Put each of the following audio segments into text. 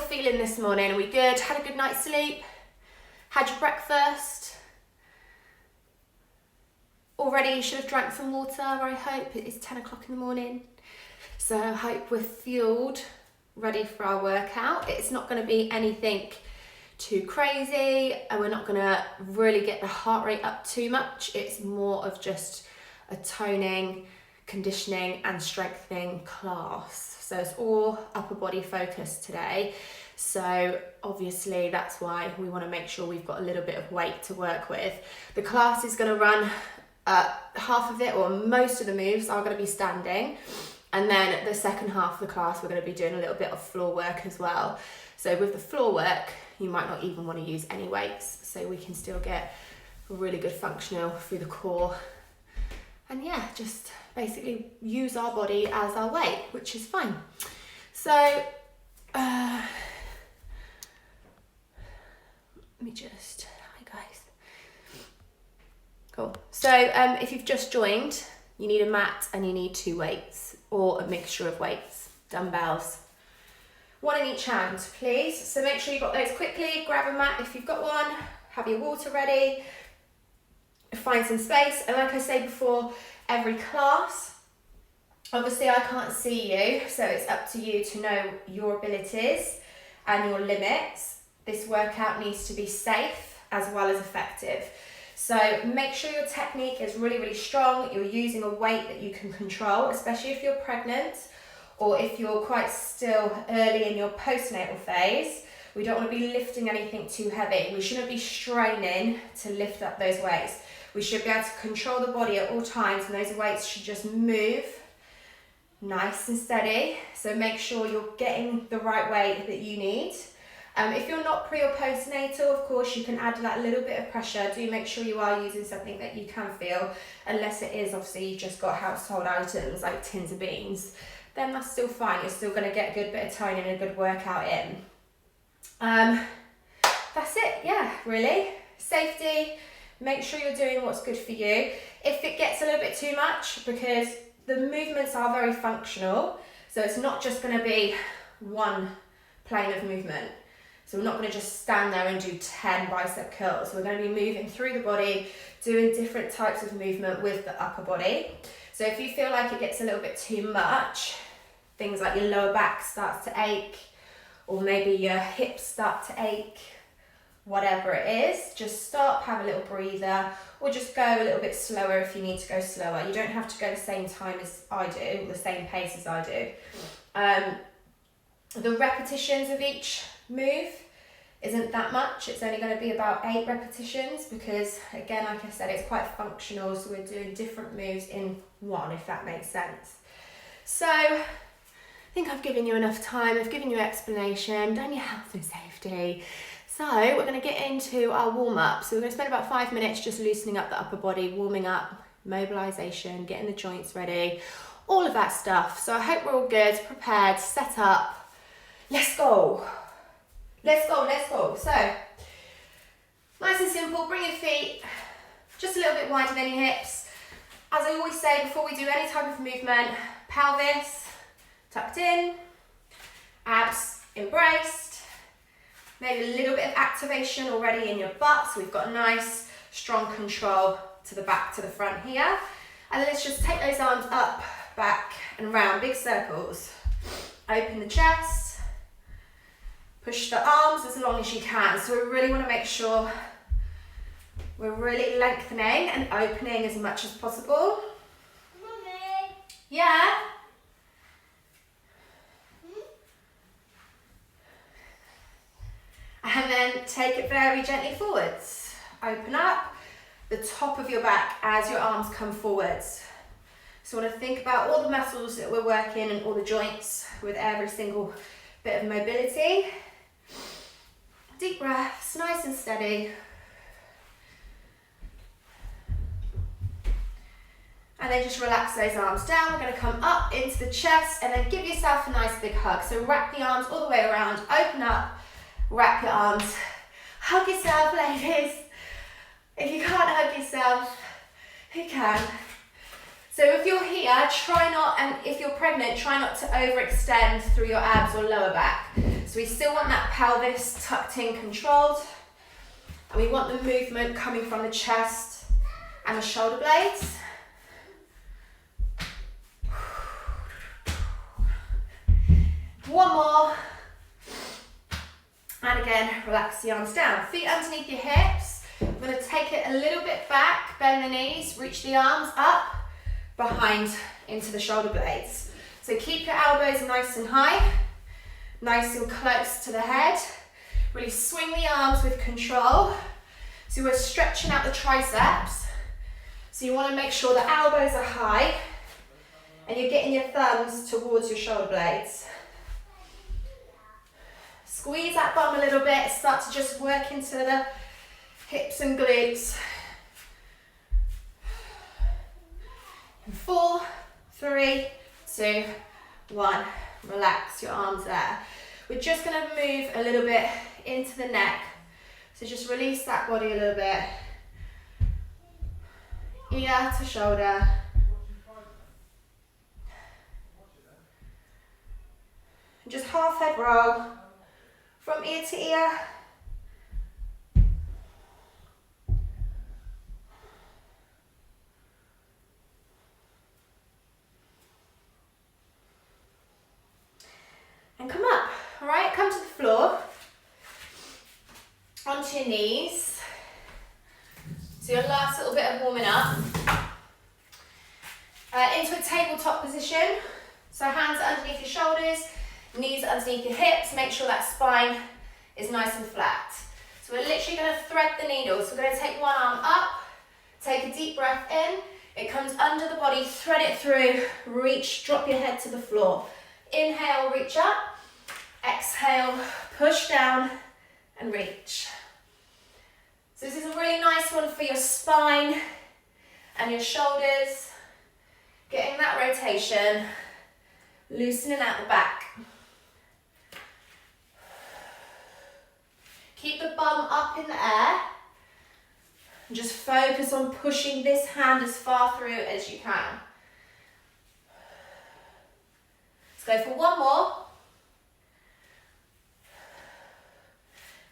feeling this morning? Are we good? Had a good night's sleep? Had your breakfast? Already you should have drank some water, I hope. It is 10 o'clock in the morning. So I hope we're fueled, ready for our workout. It's not going to be anything too crazy, and we're not going to really get the heart rate up too much. It's more of just a toning, conditioning and strengthening class. So it's all upper body focused today. So obviously that's why we want to make sure we've got a little bit of weight to work with. The class is going to run half of it, or most of the moves are going to be standing, and then the second half of the class we're going to be doing a little bit of floor work as well. So with the floor work you might not even want to use any weights, so we can still get really good functional through the core, and yeah, just basically use our body as our weight, which is fine. So let me just, hi guys. Cool. So if you've just joined, you need a mat and you need 2 weights, or a mixture of weights, dumbbells. 1 in each hand, please. So make sure you've got those quickly. Grab a mat if you've got one. Have your water ready. Find some space. And like I say before, every class, obviously I can't see you, so it's up to you to know your abilities and your limits. This workout needs to be safe as well as effective. So make sure your technique is really, really strong. You're using a weight that you can control, especially if you're pregnant or if you're quite still early in your postnatal phase. We don't want to be lifting anything too heavy. We shouldn't be straining to lift up those weights. We should be able to control the body at all times, and those weights should just move nice and steady. So make sure you're getting the right weight that you need. If you're not pre or postnatal, of course, you can add that little bit of pressure. Do make sure you are using something that you can feel, unless it is obviously you've just got household items like tins of beans. Then that's still fine. You're still going to get a good bit of toning and a good workout in. That's it, yeah, really. Safety, make sure you're doing what's good for you. If it gets a little bit too much, because the movements are very functional, so it's not just going to be one plane of movement. So we're not going to just stand there and do 10 bicep curls. We're going to be moving through the body, doing different types of movement with the upper body. So if you feel like it gets a little bit too much, things like your lower back starts to ache, or maybe your hips start to ache, whatever it is, just stop, have a little breather, or just go a little bit slower if you need to go slower. You don't have to go the same time as I do, or the same pace as I do. The repetitions of each move isn't that much. It's only going to be about 8 repetitions, because again, like I said, it's quite functional, so we're doing different moves in one, if that makes sense. So I think I've given you enough time. I've given you explanation, done your health and safety. So we're going to get into our warm-up. So we're going to spend about 5 minutes just loosening up the upper body, warming up, mobilization, getting the joints ready, all of that stuff. So I hope we're all good, prepared, set up. Let's go. Let's go, let's go. So, nice and simple, bring your feet just a little bit wider than your hips. As I always say before we do any type of movement, pelvis tucked in, abs embraced, maybe a little bit of activation already in your butt, so we've got a nice strong control to the back to the front here. And then let's just take those arms up, back and round, big circles. Open the chest. Push the arms as long as you can. So we really want to make sure we're really lengthening and opening as much as possible. Mommy. Yeah? And then take it very gently forwards. Open up the top of your back as your arms come forwards. So I want to think about all the muscles that we're working and all the joints with every single bit of mobility. Deep breaths, nice and steady. And then just relax those arms down. We're going to come up into the chest and then give yourself a nice big hug. So wrap the arms all the way around, open up, wrap your arms. Hug yourself, ladies. If you can't hug yourself, who can? So if you're here, try not, and if you're pregnant, try not to overextend through your abs or lower back. So we still want that pelvis tucked in, controlled. And we want the movement coming from the chest and the shoulder blades. One more. And again, relax the arms down. Feet underneath your hips. I'm going to take it a little bit back, bend the knees, reach the arms up, behind into the shoulder blades. So keep your elbows nice and high, nice and close to the head. Really swing the arms with control. So we're stretching out the triceps. So you want to make sure the elbows are high and you're getting your thumbs towards your shoulder blades. Squeeze that bum a little bit, start to just work into the hips and glutes. 4, 3, 2, 1. Relax your arms there. We're just going to move a little bit into the neck. So just release that body a little bit. Ear to shoulder. And just half head roll from ear to ear. And come up, all right? Come to the floor, onto your knees. So your last little bit of warming up. Into a tabletop position. So hands are underneath your shoulders, knees are underneath your hips. Make sure that spine is nice and flat. So we're literally going to thread the needle. So we're going to take one arm up, take a deep breath in. It comes under the body, thread it through, reach, drop your head to the floor. Inhale, reach up. Exhale, push down and reach. So this is a really nice one for your spine and your shoulders. Getting that rotation, loosening out the back. Keep the bum up in the air. And just focus on pushing this hand as far through as you can. Let's go for one more.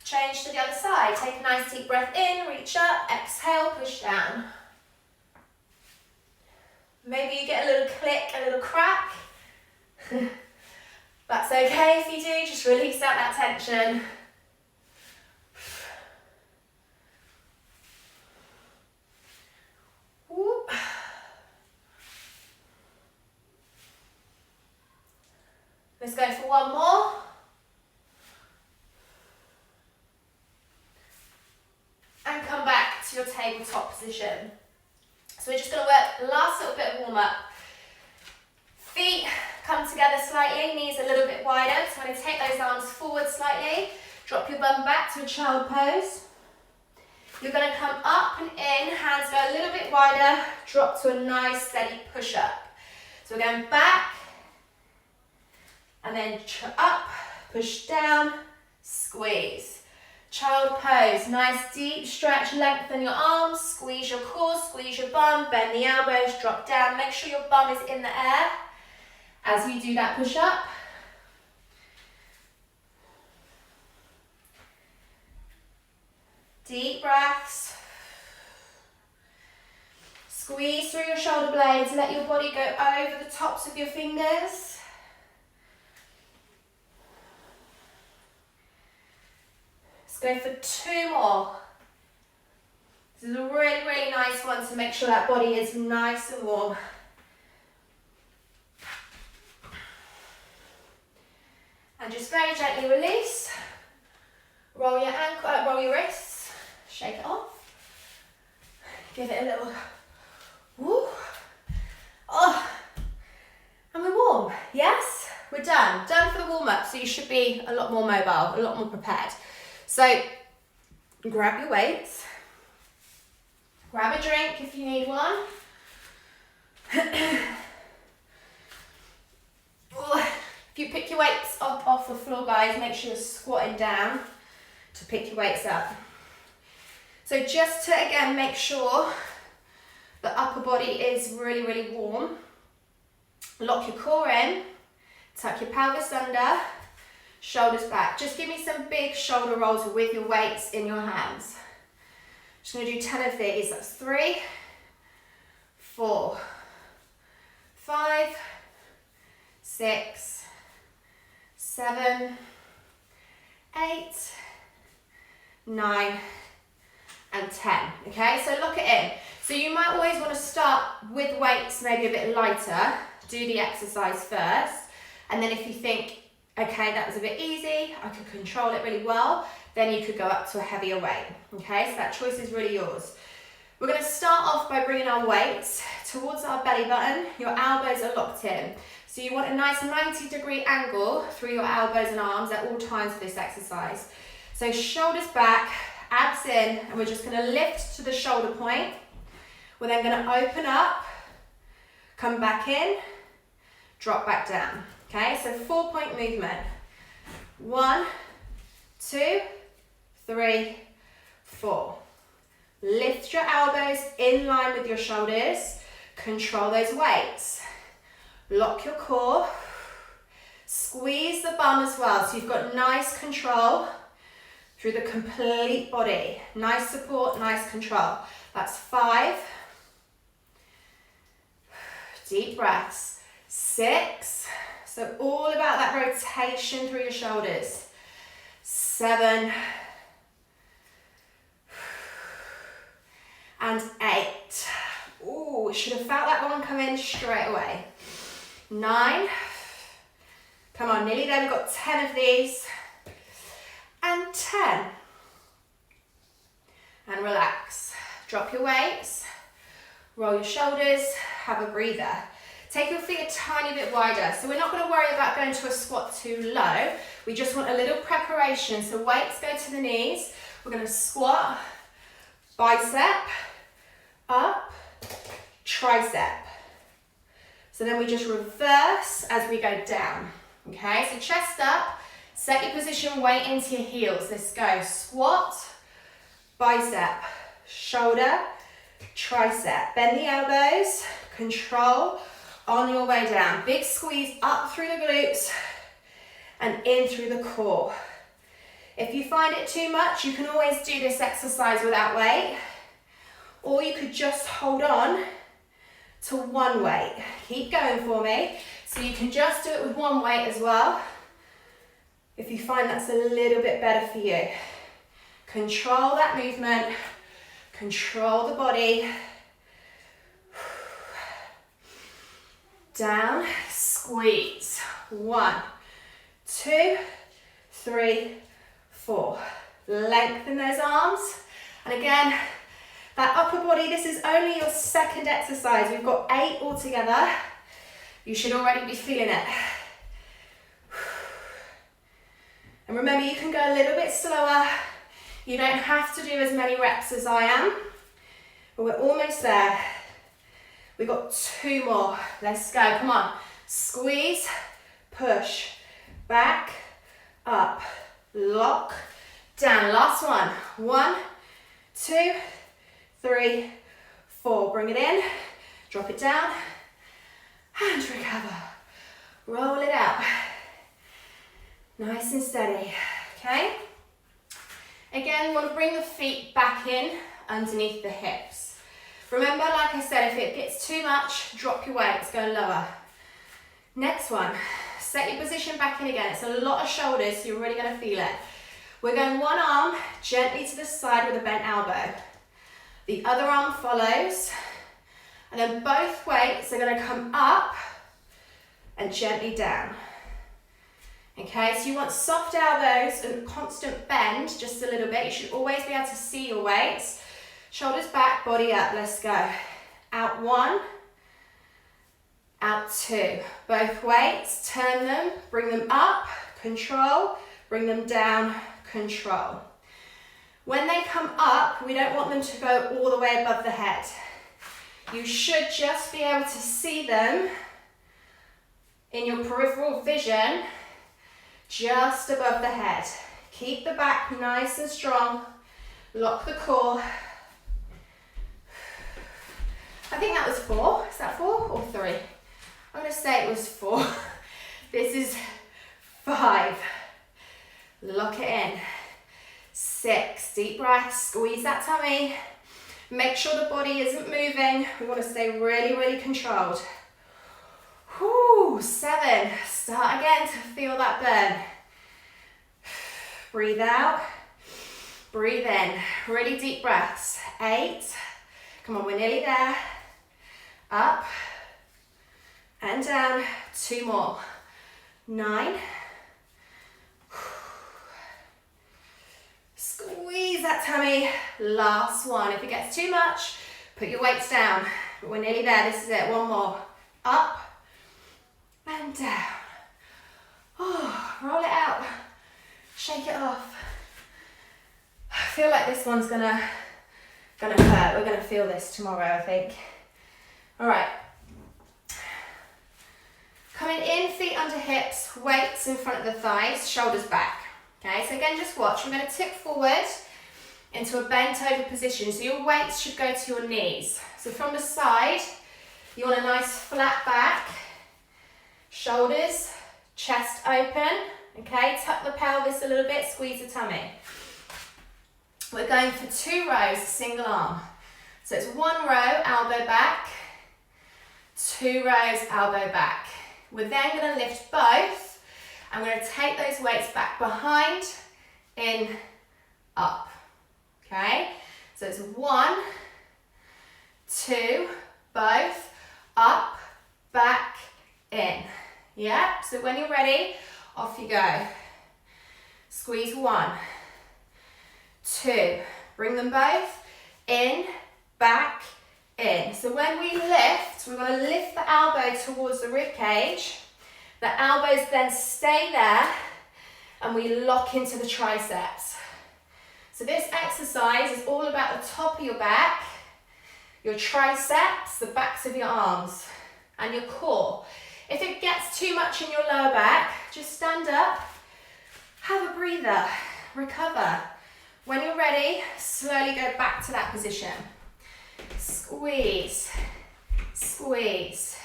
Change to the other side. Take a nice deep breath in, reach up, exhale, push down. Maybe you get a little click, a little crack. That's okay if you do, just release out that tension. Whoop. Let's go for one more. And come back to your tabletop position. So we're just going to work the last little bit of warm up. Feet come together slightly, knees a little bit wider. So I'm going to take those arms forward slightly. Drop your bum back to a child pose. You're going to come up and in, hands go a little bit wider, drop to a nice steady push up. So we're going back, and then up, push down, squeeze. Child pose, nice deep stretch, lengthen your arms, squeeze your core, squeeze your bum, bend the elbows, drop down. Make sure your bum is in the air as you do that push up. Deep breaths. Squeeze through your shoulder blades, let your body go over the tops of your fingers. Let's go for two more. This is a really, really nice one to make sure that body is nice and warm. And just very gently release. Roll your ankle, roll your wrists, shake it off. Give it a little woo. Oh, and we're warm. Yes, we're done. Done for the warm up. So you should be a lot more mobile, a lot more prepared. So grab your weights. Grab a drink if you need one. If you pick your weights up off the floor, guys, make sure you're squatting down to pick your weights up. So just to, again, make sure the upper body is really, really warm. Lock your core in, tuck your pelvis under, shoulders back. Just give me some big shoulder rolls with your weights in your hands. Just gonna do 10 of these. That's 3, 4, 5, 6, 7, 8, 9, and 10. Okay, so lock it in. So you might always want to start with weights maybe a bit lighter, do the exercise first, and then if you think, okay, that was a bit easy, I could control it really well, then you could go up to a heavier weight. Okay, so that choice is really yours. We're going to start off by bringing our weights towards our belly button. Your elbows are locked in. So you want a nice 90-degree angle through your elbows and arms at all times for this exercise. So shoulders back, abs in, and we're just going to lift to the shoulder point. We're then going to open up, come back in, drop back down. Okay, so 4-point movement. 1, 2, 3, 4. Lift your elbows in line with your shoulders. Control those weights. Lock your core. Squeeze the bum as well, so you've got nice control through the complete body. Nice support, nice control. That's 5. Deep breaths. 6. So all about that rotation through your shoulders. 7. And 8. Ooh, should have felt that one come in straight away. 9. Come on, nearly there. We've got 10 of these. And 10. And relax. Drop your weights. Roll your shoulders. Have a breather. Take your feet a tiny bit wider. So we're not going to worry about going to a squat too low. We just want a little preparation. So weights go to the knees. We're going to squat, bicep, up, tricep. So then we just reverse as we go down. Okay, so chest up, set your position, weight into your heels. Let's go. Squat, bicep, shoulder, tricep. Bend the elbows, control on your way down. Big squeeze up through the glutes and in through the core. If you find it too much, you can always do this exercise without weight, or you could just hold on to one weight. Keep going for me. So you can just do it with one weight as well, if you find that's a little bit better for you. Control that movement, control the body. Down, squeeze. 1, 2, 3, 4. Lengthen those arms. And again, that upper body, this is only your second exercise. We've got 8 altogether. You should already be feeling it. And remember, you can go a little bit slower. You don't have to do as many reps as I am, but we're almost there. We've got 2 more. Let's go, come on. Squeeze, push, back, up, lock, down. Last one. 1, 2, 3, 4. Bring it in, drop it down, and recover. Roll it out. Nice and steady, okay? Again, we want to bring the feet back in underneath the hips. Remember, like I said, if it gets too much, drop your weights, go lower. Next one, set your position back in again. It's a lot of shoulders, so you're really going to feel it. We're going one arm gently to the side with a bent elbow. The other arm follows, and then both weights are going to come up and gently down. Okay, so you want soft elbows and constant bend, just a little bit. You should always be able to see your weights. Shoulders back, body up, let's go. Out 1, out 2. Both weights, turn them, bring them up, control, bring them down, control. When they come up, we don't want them to go all the way above the head. You should just be able to see them in your peripheral vision, just above the head. Keep the back nice and strong. Lock the core. I think that was 4. Is that 4 or 3? I'm going to say it was 4. This is 5. Lock it in. 6. Deep breath. Squeeze that tummy. Make sure the body isn't moving. We want to stay really, really controlled. Whew, 7. Start again to feel that burn. Breathe out. Breathe in. Really deep breaths. 8. Come on, we're nearly there. Up and down. 2 more. 9. Squeeze that tummy. Last one. If it gets too much, put your weights down. But we're nearly there. This is it. 1 more. Up and down. Oh, roll it out. Shake it off. I feel like this one's gonna hurt. We're gonna feel this tomorrow, I think. All right. Coming in, feet under hips, weights in front of the thighs, shoulders back. Okay, so again, just watch. We're gonna tip forward into a bent over position. So your weights should go to your knees. So from the side, you want a nice flat back, shoulders, chest open. Okay, tuck the pelvis a little bit, squeeze the tummy. We're going for 2 rows, single arm. So it's 1 row, elbow back, 2 rows, elbow back. We're then going to lift both. I'm going to take those weights back behind, in, up. Okay, so it's 1, 2, both, up, back, in. Yeah, so when you're ready, off you go. Squeeze 1, 2, bring them both in, back, in. So when we lift, we want to lift the elbow towards the rib cage. The elbows then stay there and we lock into the triceps. So this exercise is all about the top of your back, your triceps, the backs of your arms, and your core. If it gets too much in your lower back, just stand up, have a breather, recover. When you're ready, slowly go back to that position. Squeeze, squeeze,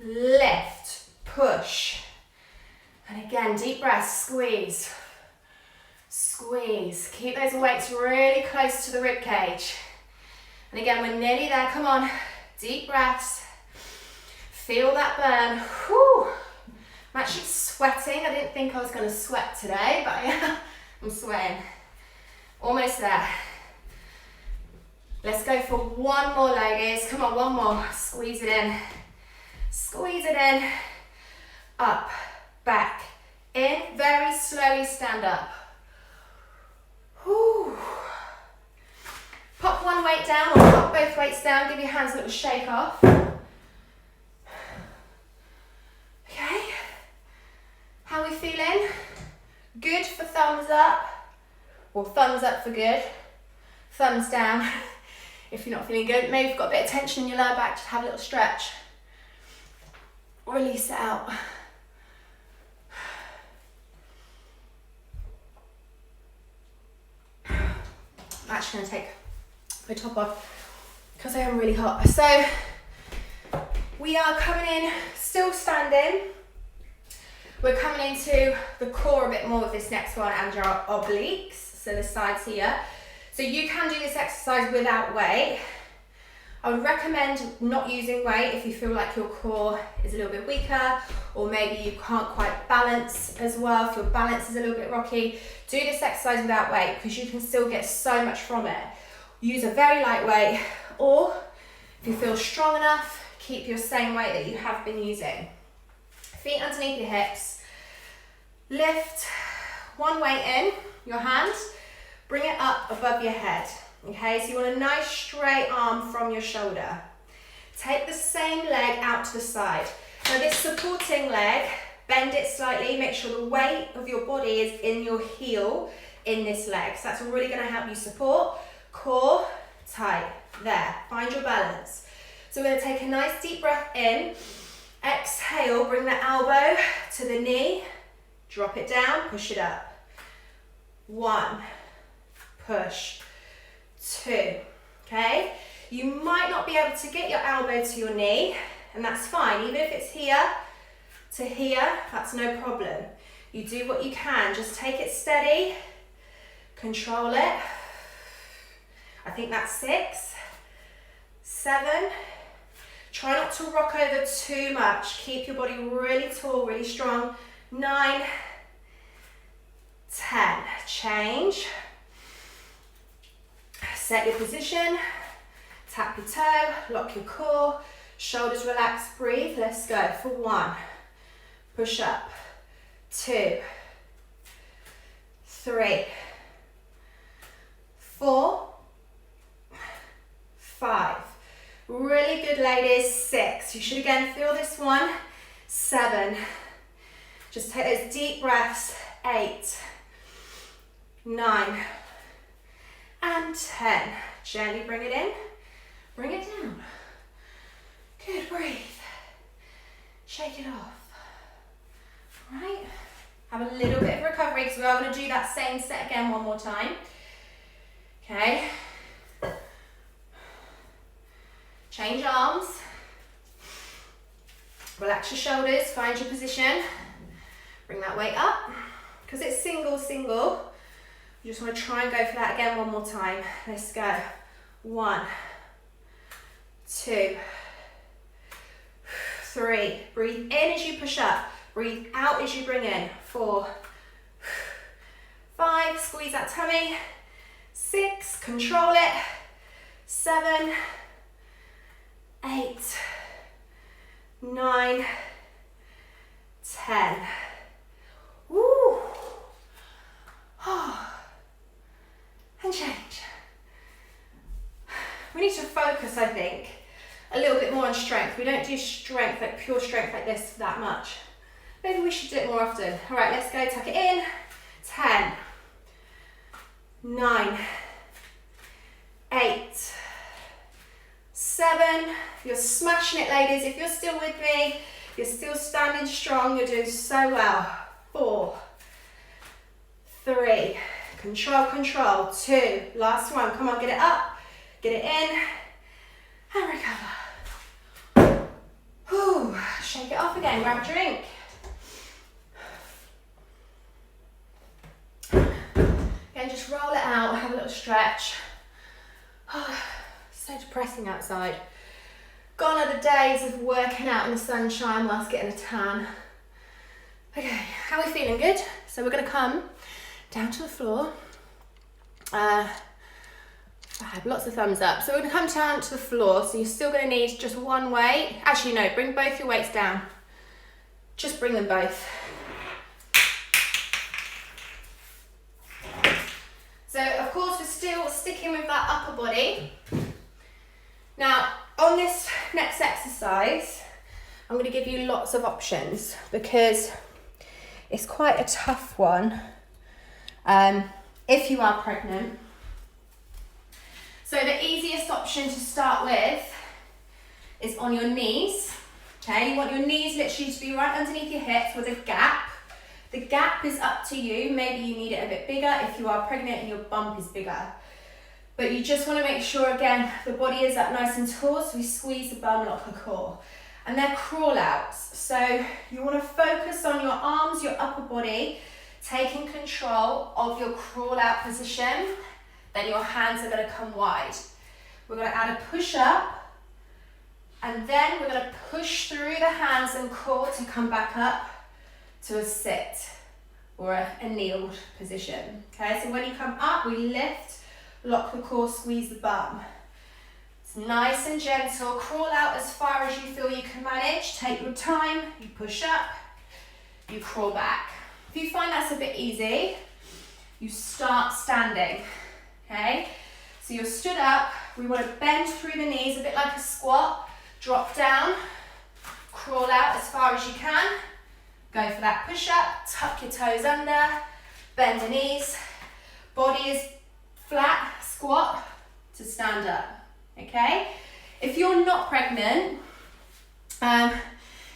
lift, push. And again, deep breath, squeeze, squeeze. Keep those weights really close to the rib cage. And again, we're nearly there, come on. Deep breaths. Feel that burn. Whew. I'm actually sweating. I didn't think I was going to sweat today, but yeah, I'm sweating. Almost there. Let's go for 1 more, ladies. Come on, 1 more. Squeeze it in. Squeeze it in. Up, back, in. Very slowly stand up. Whew. Pop 1 weight down or pop both weights down. Give your hands a little shake off. Okay, how are we feeling? Good for thumbs up, or thumbs up for good, thumbs down if you're not feeling good. Maybe you've got a bit of tension in your lower back, just have a little stretch. Release it out. I'm actually going to take my top off because I am really hot. So we are coming in, still standing. We're coming into the core a bit more with this next one and your obliques, so the sides here. So you can do this exercise without weight. I would recommend not using weight if you feel like your core is a little bit weaker, or maybe you can't quite balance as well, if your balance is a little bit rocky. Do this exercise without weight because you can still get so much from it. Use a very light weight, or if you feel strong enough, keep your same weight that you have been using. Feet underneath your hips. Lift 1 weight in, your hands, bring it up above your head. Okay, so you want a nice straight arm from your shoulder. Take the same leg out to the side. Now this supporting leg, bend it slightly, make sure the weight of your body is in your heel in this leg. So that's really going to help you support. Core tight, there, find your balance. So we're going to take a nice deep breath in, exhale, bring the elbow to the knee, drop it down, push it up. 1, push, 2, okay? You might not be able to get your elbow to your knee, and that's fine. Even if it's here to here, that's no problem. You do what you can. Just take it steady. Control it. I think that's 6, 7. Try not to rock over too much. Keep your body really tall, really strong. 9, 10. Change. Set your position. Tap your toe. Lock your core. Shoulders relaxed. Breathe. Let's go for 1. Push up. 2, 3, 4, 5. Really good, ladies. 6. You should again feel this one. 7. Just take those deep breaths. 8, 9, and 10. Gently bring it in. Bring it down. Good, breathe. Shake it off. Right. Have a little bit of recovery because we are going to do that same set again one more time. Okay. Change arms. Relax your shoulders, find your position. Bring that weight up. Because it's single, single, you just want to try and go for that again one more time. Let's go. 1, 2, 3. Breathe in as you push up. Breathe out as you bring in. 4, 5. Squeeze that tummy. 6. Control it. 7, 8, 9, 10. Woo. And change. We need to focus, I think, a little bit more on strength. We don't do strength, like pure strength like this that much. Maybe we should do it more often. All right, let's go. Tuck it in. 10, 9, 8, 7. You're smashing it, ladies. If you're still with me, you're still standing strong. You're doing so well. 4, 3. Control, control. 2. Last one. Come on, get it up. Get it in. And recover. Whew. Shake it off again. Grab a drink. Again, just roll it out. Have a little stretch. So depressing outside. Gone are the days of working out in the sunshine whilst getting a tan. Okay, how are we feeling? Good? So we're going to come down to the floor. I have lots of thumbs up. So we're going to come down to the floor. So you're still going to need just one weight. Actually, no, bring both your weights down. Just bring them both. So, of course, we're still sticking with that upper body. Now, on this next exercise, I'm going to give you lots of options because it's quite a tough one if you are pregnant. So the easiest option to start with is on your knees. Okay, you want your knees literally to be right underneath your hips with a gap. The gap is up to you. Maybe you need it a bit bigger if you are pregnant and your bump is bigger. But you just want to make sure, again, the body is up nice and tall, so we squeeze the bum, lock the core. And they're crawl outs. So you want to focus on your arms, your upper body, taking control of your crawl out position. Then your hands are going to come wide. We're going to add a push up, and then we're going to push through the hands and core to come back up to a sit or a kneeled position. Okay, so when you come up, we lift, lock the core, squeeze the bum. It's nice and gentle. Crawl out as far as you feel you can manage. Take your time. You push up, you crawl back. If you find that's a bit easy, you start standing. Okay, so you're stood up. We want to bend through the knees, a bit like a squat. Drop down, crawl out as far as you can. Go for that push up, tuck your toes under, bend the knees. Body is flat, squat to stand up, okay? If you're not pregnant,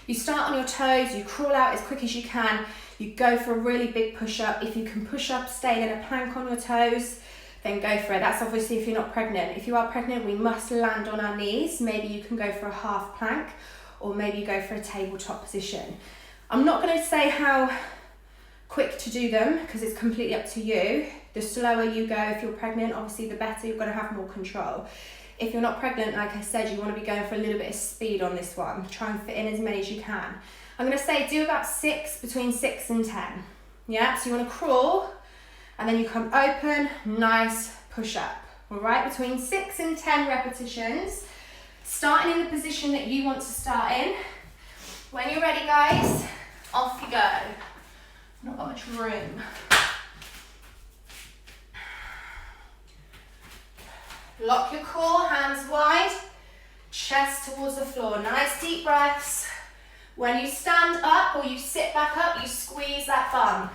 you start on your toes, you crawl out as quick as you can, you go for a really big push up. If you can push up, stay in a plank on your toes, then go for it. That's obviously if you're not pregnant. If you are pregnant, we must land on our knees. Maybe you can go for a half plank, or maybe you go for a tabletop position. I'm not going to say how quick to do them because it's completely up to you. The slower you go if you're pregnant, obviously the better. You've got to have more control. If you're not pregnant, like I said, you want to be going for a little bit of speed on this one. Try and fit in as many as you can. I'm going to say do about 6, between 6 and 10. Yeah, so you want to crawl and then you come open, nice push up. All right, between 6 and 10 repetitions, starting in the position that you want to start in. When you're ready, guys, off you go. Not got much room. Lock your core, hands wide, chest towards the floor. Nice deep breaths. When you stand up or you sit back up, you squeeze that bum.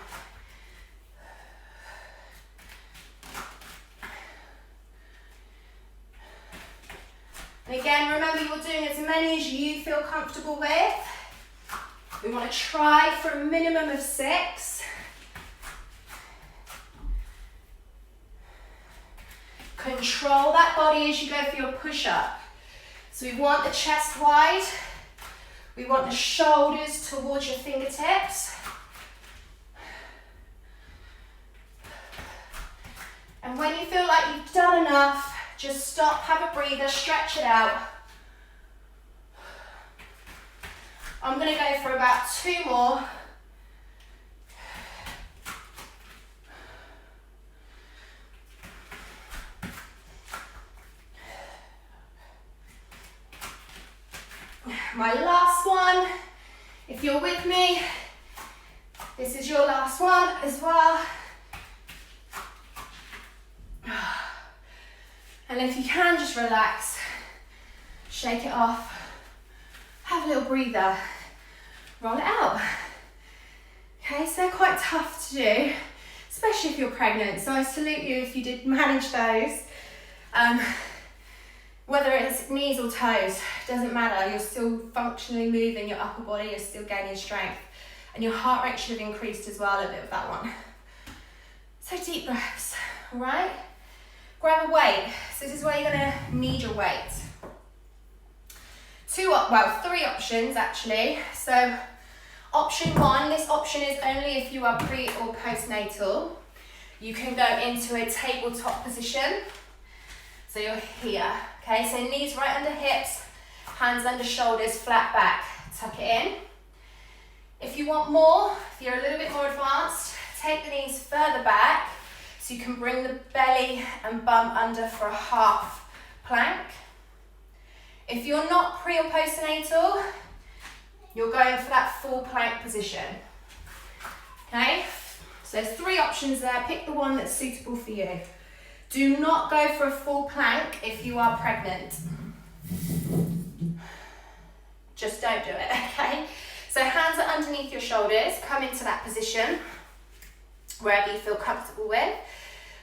And again, remember you're doing as many as you feel comfortable with. We want to try for a minimum of 6. Control that body as you go for your push-up. So we want the chest wide. We want the shoulders towards your fingertips. And when you feel like you've done enough, just stop, have a breather, stretch it out. I'm going to go for about 2 more. My last one, if you're with me, this is your last one as well. And if you can, just relax, shake it off, have a little breather, roll it out. Okay, so they're quite tough to do, especially if you're pregnant. So I salute you if you did manage those. Whether it's knees or toes, doesn't matter. You're still functionally moving your upper body, you're still gaining strength. And your heart rate should have increased as well a bit with that one. So deep breaths, all right? Grab a weight. So this is where you're gonna need your weight. 3 options actually. So option 1, this option is only if you are pre or postnatal. You can go into a tabletop position. So you're here, okay? So knees right under hips, hands under shoulders, flat back, tuck it in. If you want more, if you're a little bit more advanced, take the knees further back so you can bring the belly and bum under for a half plank. If you're not pre or postnatal, you're going for that full plank position, okay? So there's 3 options there, pick the one that's suitable for you. Do not go for a full plank if you are pregnant. Just don't do it, okay? So hands are underneath your shoulders, come into that position, wherever you feel comfortable with.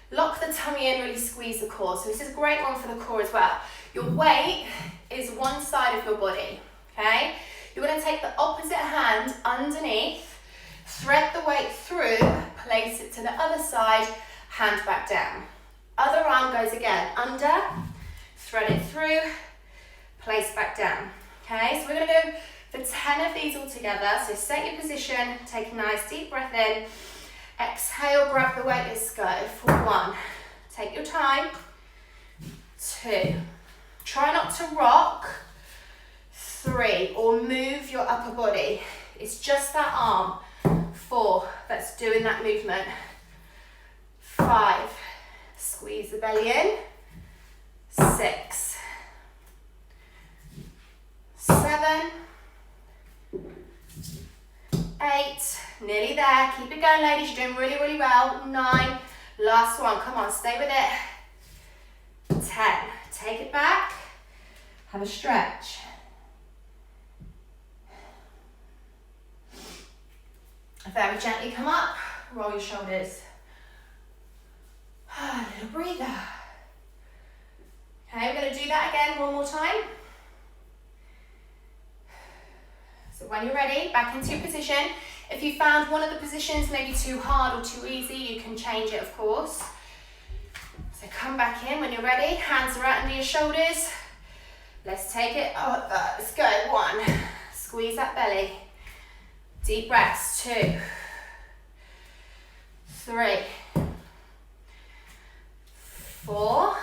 Lock the tummy in, really squeeze the core. So this is a great one for the core as well. Your weight is one side of your body, okay? You're gonna take the opposite hand underneath, thread the weight through, place it to the other side, hand back down. Other arm goes again, under, thread it through, place back down. Okay, so we're gonna go for 10 of these all together. So set your position, take a nice deep breath in, exhale, grab the weight, let's go. For 1, take your time. 2, try not to rock. 3, or move your upper body. It's just that arm. 4, that's doing that movement. 5, squeeze the belly in. 6, 7, 8, nearly there. Keep it going, ladies. You're doing really, really well. 9, last one. Come on, stay with it. 10, take it back. Have a stretch. Very gently come up, roll your shoulders. A little breather. Okay, we're going to do that again one more time. So when you're ready, back into your position. If you found one of the positions maybe too hard or too easy, you can change it, of course. So come back in when you're ready. Hands are out under your shoulders. Let's take it up. Let's go. 1. Squeeze that belly. Deep breaths. 2, 3, 4,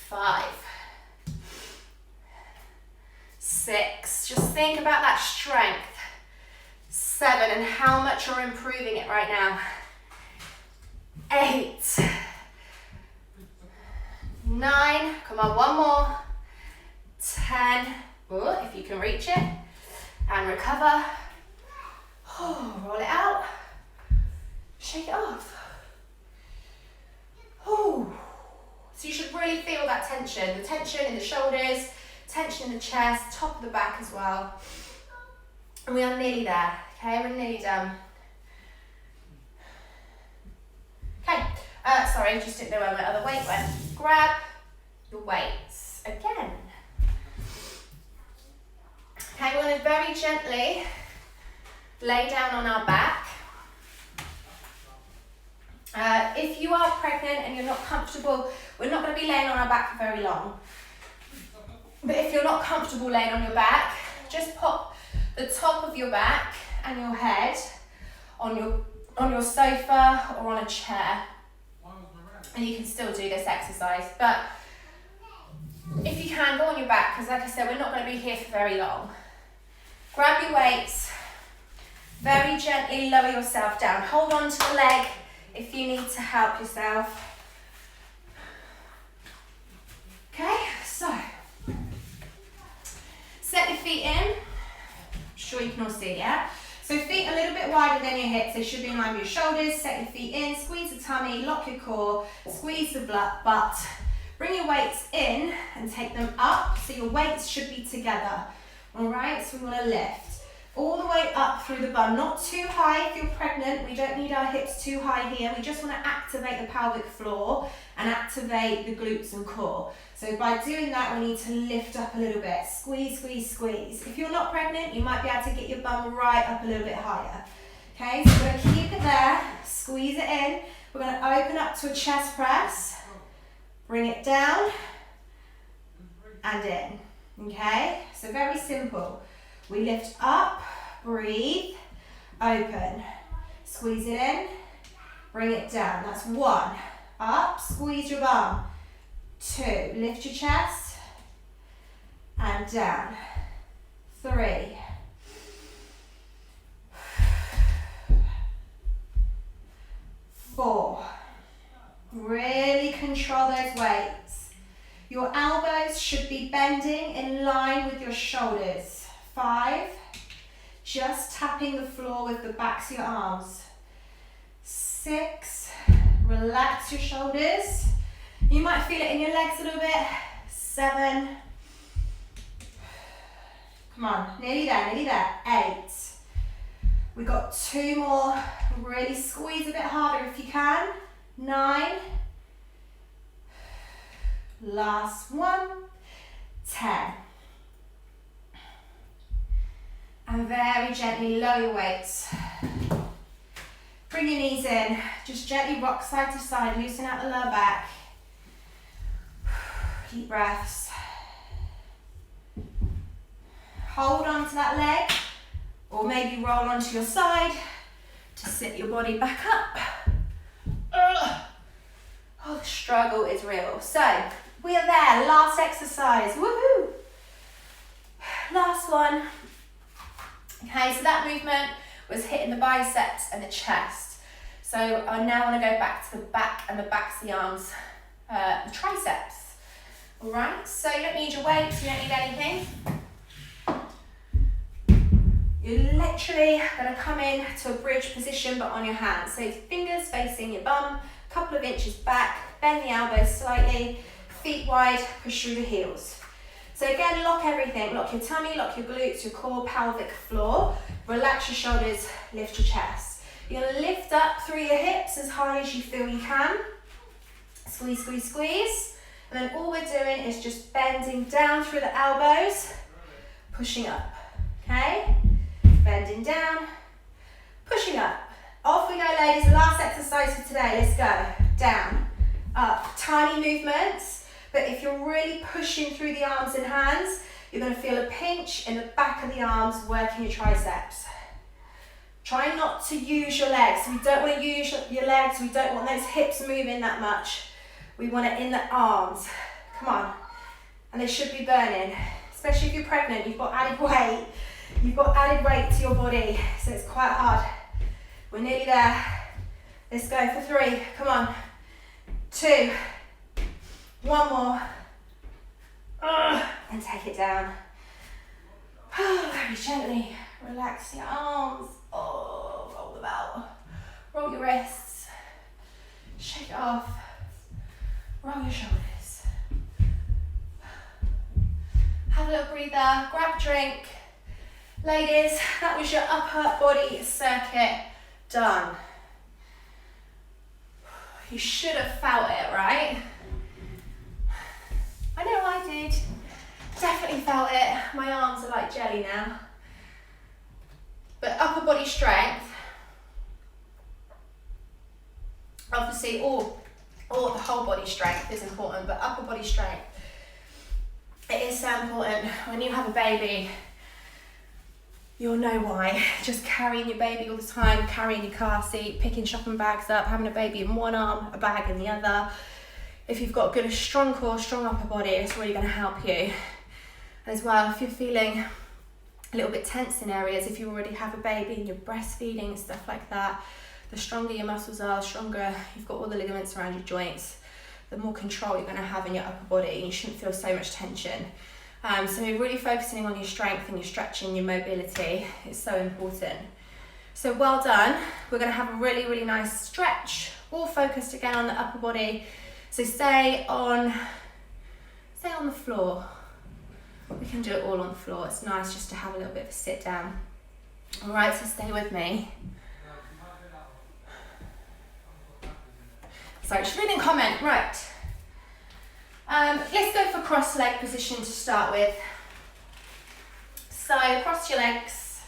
5, 6. Just think about that strength. 7, and how much you're improving it right now. 8, 9, come on, one more. 10, if you can reach it, and recover. Roll it out, shake it off. So you should really feel that tension, the tension in the shoulders, tension in the chest, top of the back as well. And we are nearly there, okay, we're nearly done. Okay, sorry, just didn't know where my other weight went. Grab your weights again. Okay, we're going to very gently lay down on our back. If you are pregnant and you're not comfortable, we're not going to be laying on our back for very long. But if you're not comfortable laying on your back, just pop the top of your back and your head on your sofa or on a chair. And you can still do this exercise. But if you can, go on your back, because like I said, we're not going to be here for very long. Grab your weights. Very gently lower yourself down. Hold on to the leg if you need to help yourself. Okay, so set your feet in. I'm sure you can all see, yeah? So feet a little bit wider than your hips. They should be in line with your shoulders. Set your feet in, squeeze the tummy, lock your core, squeeze the butt. Bring your weights in and take them up. So your weights should be together. All right, so we want to lift all the way up through the bum, not too high if you're pregnant. We don't need our hips too high here. We just want to activate the pelvic floor and activate the glutes and core. So by doing that, we need to lift up a little bit. Squeeze, squeeze, squeeze. If you're not pregnant, you might be able to get your bum right up a little bit higher. Okay, so we're going to keep it there, squeeze it in. We're going to open up to a chest press, bring it down and in. Okay, so very simple. We lift up, breathe, open, squeeze it in, bring it down. That's 1. Up, squeeze your bum. 2, lift your chest and down. 3, 4. Really control those weights. Your elbows should be bending in line with your shoulders. 5, just tapping the floor with the backs of your arms. 6, relax your shoulders. You might feel it in your legs a little bit. 7, come on, nearly there. 8, we got 2 more. Really squeeze a bit harder if you can. 9, last 1, 10. And very gently lower your weights. Bring your knees in. Just gently rock side to side, loosen out the lower back. Deep breaths. Hold on to that leg, or maybe roll onto your side to sit your body back up. Oh, the struggle is real. So, we are there, last exercise, woohoo! Last one. Okay, so that movement was hitting the biceps and the chest. So I now want to go back to the back and the backs of the arms, the triceps. All right, so you don't need your weights, you don't need anything. You're literally going to come in to a bridge position, but on your hands. So fingers facing your bum, couple of inches back, bend the elbows slightly, feet wide, push through the heels. So again, lock everything. Lock your tummy, lock your glutes, your core, pelvic floor. Relax your shoulders, lift your chest. You're going to lift up through your hips as high as you feel you can. Squeeze, squeeze, squeeze. And then all we're doing is just bending down through the elbows, pushing up. Okay? Bending down, pushing up. Off we go, ladies. Last exercise for today. Let's go. down, up. Tiny movements, but if you're really pushing through the arms and hands, you're going to feel a pinch in the back of the arms, working your triceps. Try not to use your legs. We don't want to use your legs. We don't want those hips moving that much. We want it in the arms. Come on. And they should be burning, especially if you're pregnant. You've got added weight. You've got added weight to your body, so it's quite hard. We're nearly there. Let's go for 3. Come on. 2. 1 more. And take it down. Very gently. Relax your arms. Oh, roll them out. Roll your wrists. Shake it off. Roll your shoulders. Have a little breather. Grab a drink. Ladies, that was your upper body circuit done. You should have felt it, right? I know I did. Definitely felt it. My arms are like jelly now. But upper body strength, obviously all the whole body strength is important, but upper body strength, it is so important. When you have a baby, you'll know why. Just carrying your baby all the time, carrying your car seat, picking shopping bags up, having a baby in one arm, a bag in the other. If you've got a strong core, strong upper body, it's really going to help you. As well, if you're feeling a little bit tense in areas, if you already have a baby and you're breastfeeding and stuff like that, the stronger your muscles are, the stronger you've got all the ligaments around your joints, the more control you're going to have in your upper body, and you shouldn't feel so much tension. So you're really focusing on your strength and your stretching, your mobility. It's so important. So well done. We're going to have a really, really nice stretch, all focused again on the upper body. So stay on the floor. We can do it all on the floor. It's nice just to have a little bit of a sit down. All right, so stay with me. Sorry, just reading a comment. Right. Let's go for cross leg position to start with. So cross your legs,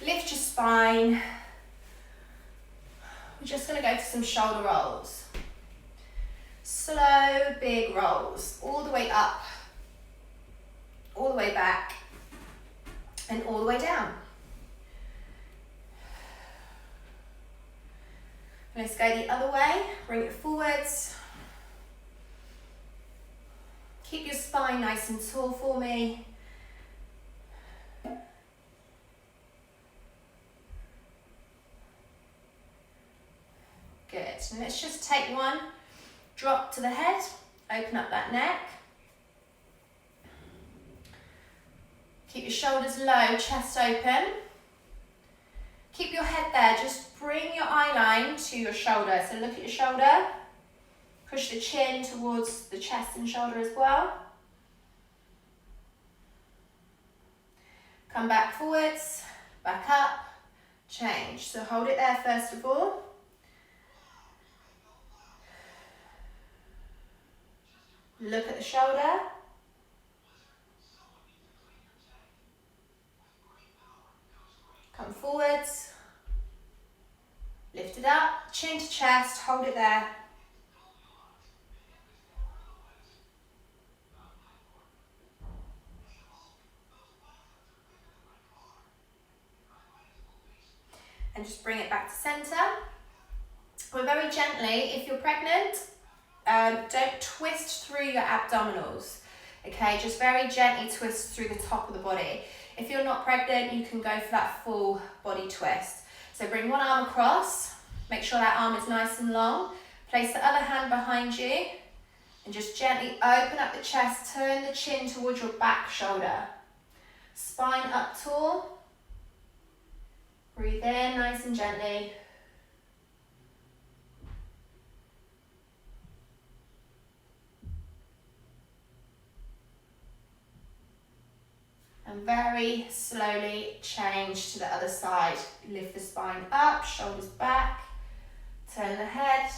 lift your spine. We're just going to go for some shoulder rolls. Slow, big rolls, all the way up, all the way back, and all the way down. Let's go the other way, bring it forwards. Keep your spine nice and tall for me. Good, and let's just take one, drop to the head, open up that neck. Keep your shoulders low, chest open. Keep your head there, just bring your eye line to your shoulder. So look at your shoulder, push the chin towards the chest and shoulder as well. Come back forwards, back up, change. So hold it there first of all. Look at the shoulder. Come forwards, lift it up, chin to chest, hold it there. And just bring it back to center. We're very gently, if you're pregnant, don't twist through your abdominals, okay? Just very gently twist through the top of the body. If you're not pregnant, you can go for that full body twist. So bring one arm across, make sure that arm is nice and long. Place the other hand behind you and just gently open up the chest, turn the chin towards your back shoulder. Spine up tall. Breathe in nice and gently. And very slowly change to the other side. Lift the spine up, shoulders back, turn the head.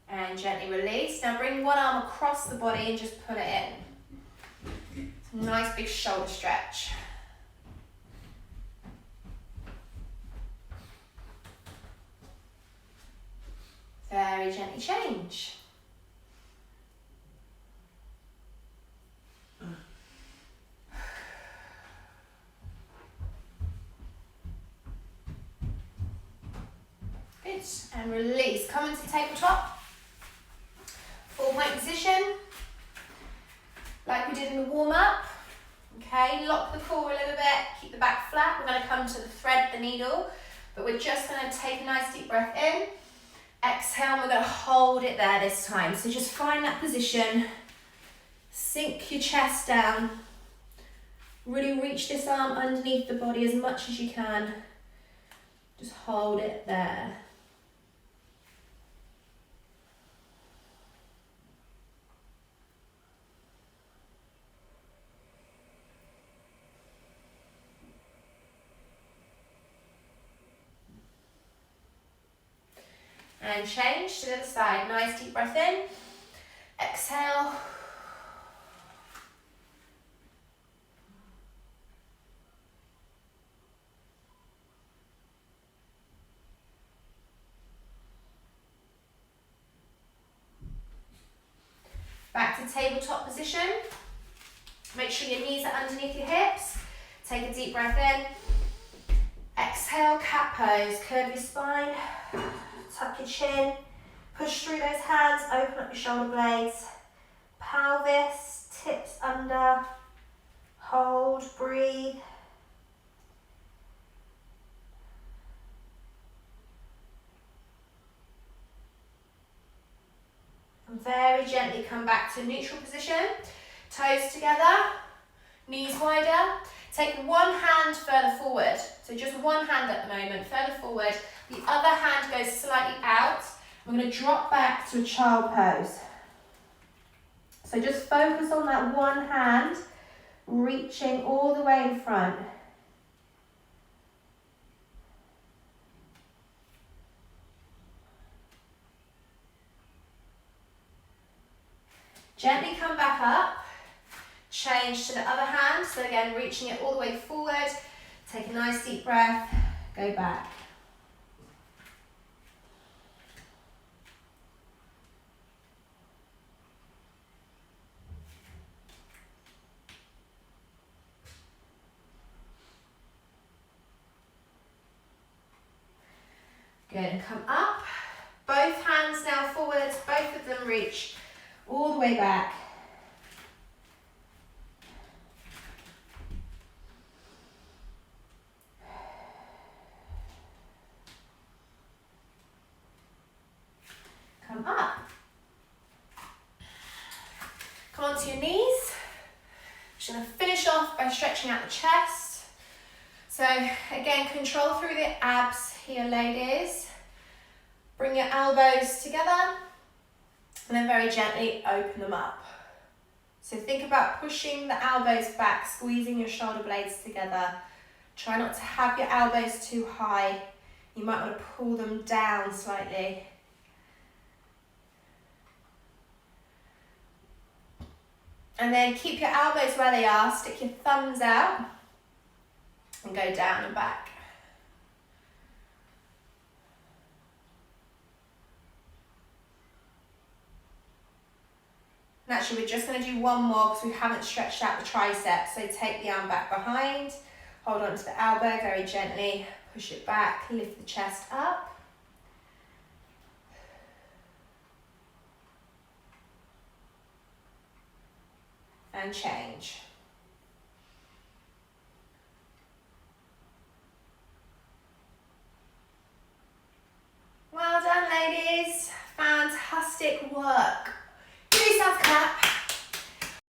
And gently release. Now bring one arm across the body and just put it in. Nice big shoulder stretch. Very gently change. Good, and release. Come into tabletop. 4-point position, like we did in the warm-up. Okay, lock the core a little bit, keep the back flat. We're going to come to the thread, the needle, but we're just going to take a nice deep breath in. Exhale, and we're going to hold it there this time. So just find that position, sink your chest down, really reach this arm underneath the body as much as you can. Just hold it there. And change to the other side. Nice deep breath in. Exhale. Back to tabletop position. Make sure your knees are underneath your hips. Take a deep breath in. Exhale, cat pose. Curve your spine. Tuck your chin, push through those hands, open up your shoulder blades, pelvis, tips under, hold, breathe. And very gently come back to neutral position, toes together, knees wider. Take one hand further forward, so just one hand at the moment, further forward. The other hand goes slightly out. We're going to drop back to a child pose. So just focus on that one hand, reaching all the way in front. Gently come back up. Change to the other hand. So again, reaching it all the way forward. Take a nice deep breath. Go back. Good, and come up. Both hands now forwards, both of them reach all the way back. Come up. Come onto your knees. Just going to finish off by stretching out the chest. So again, control through the abs here, ladies. Bring your elbows together and then very gently open them up. So think about pushing the elbows back, squeezing your shoulder blades together. Try not to have your elbows too high. You might want to pull them down slightly. And then keep your elbows where they are, stick your thumbs out and go down and back. And actually we're just going to do one more because we haven't stretched out the triceps. So take the arm back behind, hold on to the elbow very gently, push it back, lift the chest up. And change. Well done, ladies. Fantastic work.